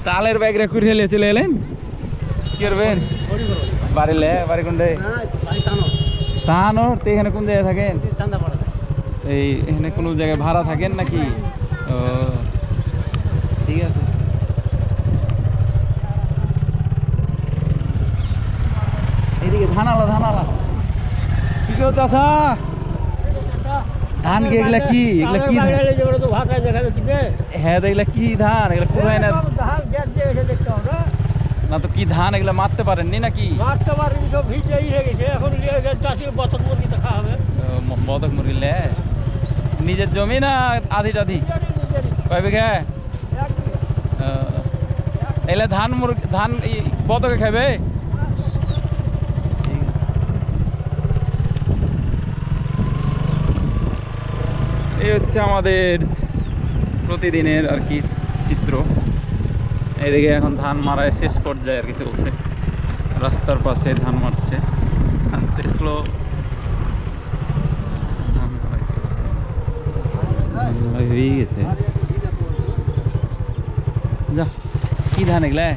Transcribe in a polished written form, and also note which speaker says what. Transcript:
Speaker 1: তালের ব্যাগ রে কুড়িয়ে নিয়ে চলে এলেন কি করবেন বাড়িলে বাড়ি কোনটাই তাহানোর তো এখানে কোন জায়গায় থাকেন এই এখানে কোনো জায়গায় ভাড়া থাকেন নাকি ও ঠিক আছে এইদিকে ধানালা ধানালা কি কেউ চাষা ধান কি এগুলা কি এগুলা কি হ্যাঁ এগুলা কি ধান এগুলা কোথায় না না তো কি ধান এগুলা মারতে পারেননি নাকি বতক মুরগি লে নিজের জমি না আধি টাধি কয় বিঘা এগুলা ধান ধান বতকে খাবে এই হচ্ছে আমাদের প্রতিদিনের আর কি চিত্র এদিকে এখন ধান মারায় শেষ পর্যায়ে আর কি চলছে রাস্তার পাশে ধান মারছে আস্তে স্লো ধান মারাই চলছে হয়ে গেছে যা কি ধান এগুলা